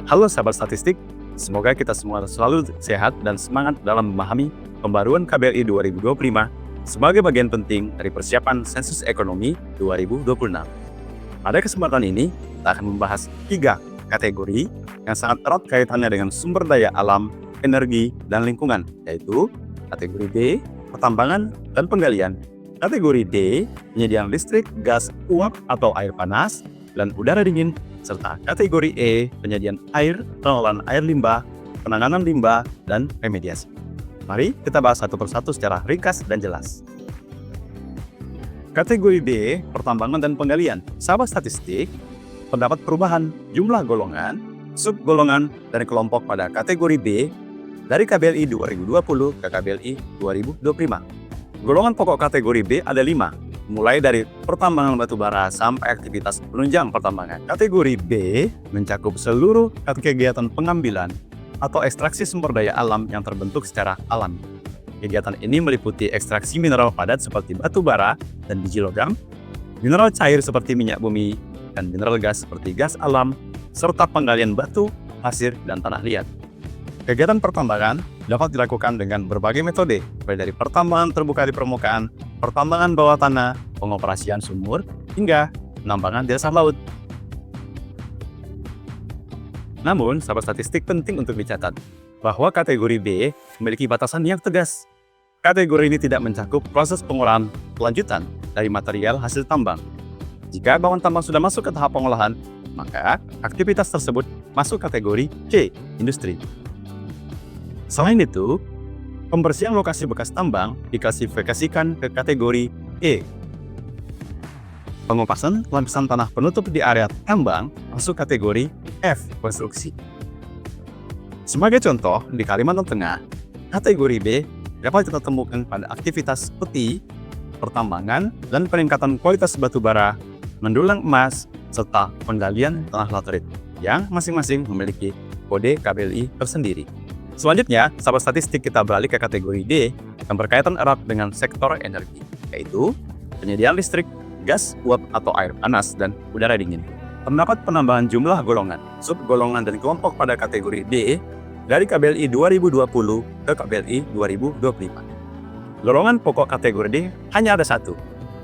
Halo sahabat statistik, semoga kita semua selalu sehat dan semangat dalam memahami pembaruan KBLI 2025 sebagai bagian penting dari persiapan sensus ekonomi 2026. Pada kesempatan ini, kita akan membahas 3 kategori yang sangat erat kaitannya dengan sumber daya alam, energi, dan lingkungan, yaitu kategori B, pertambangan dan penggalian, kategori D, penyediaan listrik, gas, uap atau air panas, dan udara dingin, serta kategori E, penyediaan air, pengelolaan air limbah, penanganan limbah, dan remediasi. Mari kita bahas satu persatu secara ringkas dan jelas. Kategori B, pertambangan dan penggalian. Sahabat statistik, terdapat perubahan jumlah golongan, subgolongan, dan kelompok pada kategori B dari KBLI 2020 ke KBLI 2025. Golongan pokok kategori B ada 5, mulai dari pertambangan batubara sampai aktivitas penunjang pertambangan. Kategori B mencakup seluruh kegiatan pengambilan atau ekstraksi sumber daya alam yang terbentuk secara alami. Kegiatan ini meliputi ekstraksi mineral padat seperti batubara dan biji logam, mineral cair seperti minyak bumi, dan mineral gas seperti gas alam, serta penggalian batu, pasir, dan tanah liat. Kegiatan pertambangan dapat dilakukan dengan berbagai metode, mulai dari pertambangan terbuka di permukaan, pertambangan bawah tanah, pengoperasian sumur, hingga penambangan di dasar laut. Namun, sahabat statistik penting untuk dicatat bahwa kategori B memiliki batasan yang tegas. Kategori ini tidak mencakup proses pengolahan lanjutan dari material hasil tambang. Jika bawaan tambang sudah masuk ke tahap pengolahan, maka aktivitas tersebut masuk kategori C, industri. Selain itu, pembersihan lokasi bekas tambang diklasifikasikan ke kategori E. Pengompasan lapisan tanah penutup di area tambang masuk kategori F, konstruksi. Sebagai contoh, di Kalimantan Tengah, kategori B dapat kita temukan pada aktivitas peti, pertambangan, dan peningkatan kualitas batu bara, mendulang emas, serta penggalian tanah laterit, yang masing-masing memiliki kode KBLI tersendiri. Selanjutnya, sahabat statistik, kita beralih ke kategori D yang berkaitan erat dengan sektor energi, yaitu penyediaan listrik, gas, uap atau air panas, dan udara dingin. Terdapat penambahan jumlah golongan, subgolongan, dan kelompok pada kategori D dari KBLI 2020 ke KBLI 2025. Golongan pokok kategori D hanya ada 1,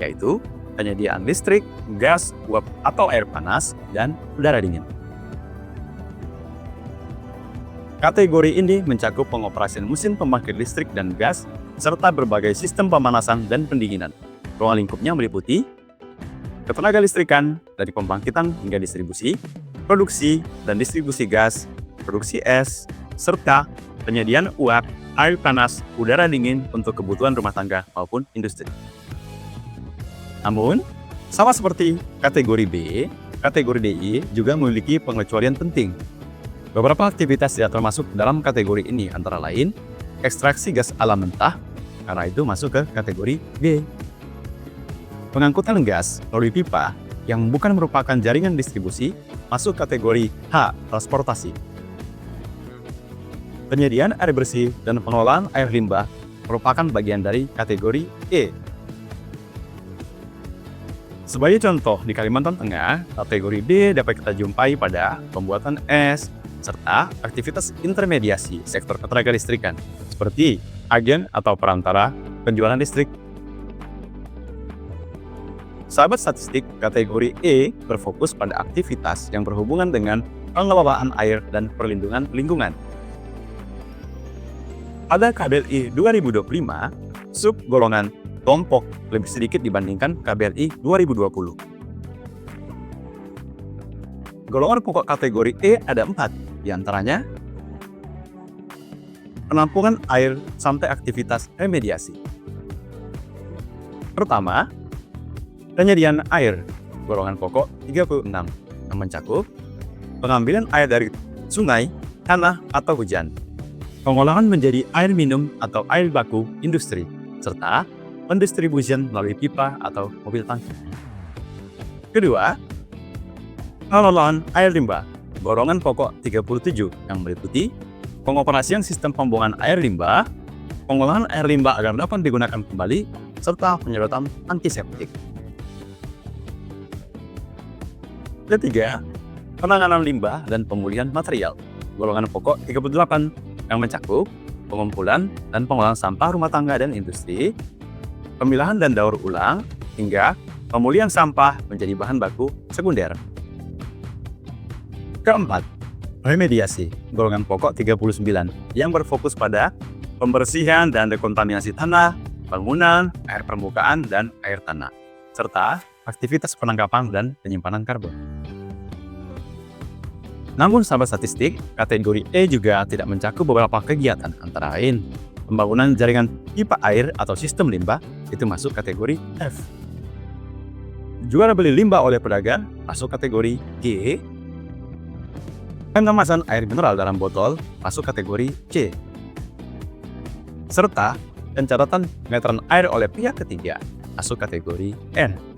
yaitu penyediaan listrik, gas, uap atau air panas, dan udara dingin. Kategori ini mencakup pengoperasian mesin pembangkit listrik dan gas, serta berbagai sistem pemanasan dan pendinginan. Ruang lingkupnya meliputi ketenaga listrikan dari pembangkitan hingga distribusi, produksi dan distribusi gas, produksi es, serta penyediaan uap, air panas, udara dingin untuk kebutuhan rumah tangga maupun industri. Namun, sama seperti kategori B, kategori DI juga memiliki pengecualian penting. Beberapa aktivitas tidak termasuk dalam kategori ini, antara lain ekstraksi gas alam mentah, karena itu masuk ke kategori B. Pengangkutan gas melalui pipa yang bukan merupakan jaringan distribusi masuk kategori H, transportasi. Penyediaan air bersih dan pengelolaan air limbah merupakan bagian dari kategori E. Sebagai contoh, di Kalimantan Tengah, kategori D dapat kita jumpai pada pembuatan es, serta aktivitas intermediasi sektor ketenaga listrikan, seperti agen atau perantara penjualan listrik. Sahabat statistik, kategori E berfokus pada aktivitas yang berhubungan dengan pengelolaan air dan perlindungan lingkungan. Pada KBLI 2025, subgolongan kelompok lebih sedikit dibandingkan KBLI 2020. Golongan pokok kategori E ada 4, diantaranya penampungan air sampai aktivitas remediasi. Pertama, penyediaan air, golongan pokok 36, yang mencakup pengambilan air dari sungai, tanah, atau hujan, pengolahan menjadi air minum atau air baku industri, serta pendistribusian melalui pipa atau mobil tangki. Kedua, pengelolaan air limbah, golongan pokok 37 yang meliputi pengoperasian sistem pembuangan air limbah, pengolahan air limbah agar dapat digunakan kembali, serta penyedotan antiseptik. Ketiga, penanganan limbah dan pemulihan material. Golongan pokok 38 yang mencakup pengumpulan dan pengolahan sampah rumah tangga dan industri, pemilahan dan daur ulang, hingga pemulihan sampah menjadi bahan baku sekunder. Keempat, remediasi, golongan pokok 39 yang berfokus pada pembersihan dan dekontaminasi tanah, bangunan, air permukaan, dan air tanah, serta aktivitas penangkapan dan penyimpanan karbon. Namun sahabat statistik, kategori E juga tidak mencakup beberapa kegiatan, antara lain pembangunan jaringan pipa air atau sistem limbah, itu masuk kategori F. Jual beli limbah oleh pedagang masuk kategori G. Pengemasan air mineral dalam botol masuk kategori C. Serta pencatatan meteran air oleh pihak ketiga masuk kategori N.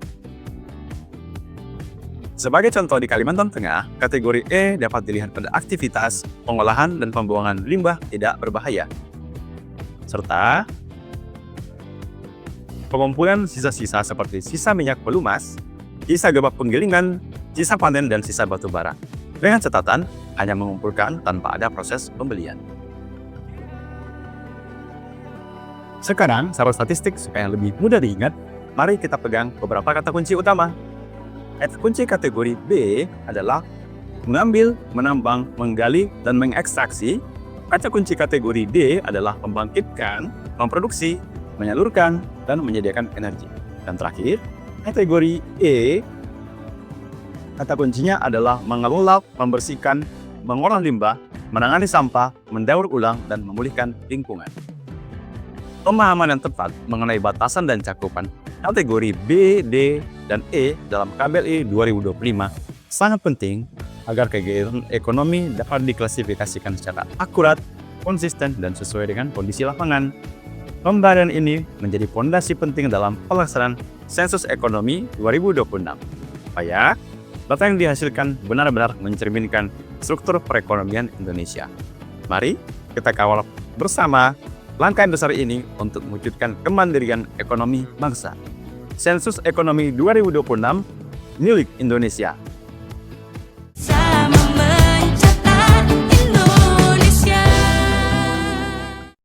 Sebagai contoh di Kalimantan Tengah, kategori E dapat dilihat pada aktivitas pengolahan dan pembuangan limbah tidak berbahaya, serta pengumpulan sisa-sisa seperti sisa minyak pelumas, sisa gabah penggilingan, sisa panen, dan sisa batu bara. Dengan catatan, hanya mengumpulkan tanpa ada proses pembelian. Sekarang, sahabat statistik, supaya lebih mudah diingat, mari kita pegang beberapa kata kunci utama. Kata kunci kategori B adalah mengambil, menambang, menggali, dan mengekstraksi. Kata kunci kategori D adalah membangkitkan, memproduksi, menyalurkan, dan menyediakan energi. Dan terakhir, kategori E, kata kuncinya adalah mengelola, membersihkan, mengolah limbah, menangani sampah, mendaur ulang, dan memulihkan lingkungan. Pemahaman yang tepat mengenai batasan dan cakupan kategori B, D, dan E dalam KBLI 2025 sangat penting agar kegiatan ekonomi dapat diklasifikasikan secara akurat, konsisten, dan sesuai dengan kondisi lapangan. Pemberian ini menjadi fondasi penting dalam pelaksanaan sensus ekonomi 2026, supaya data yang dihasilkan benar-benar mencerminkan struktur perekonomian Indonesia. Mari kita kawal bersama langkah besar ini untuk mewujudkan kemandirian ekonomi bangsa. Sensus Ekonomi 2026 milik Indonesia.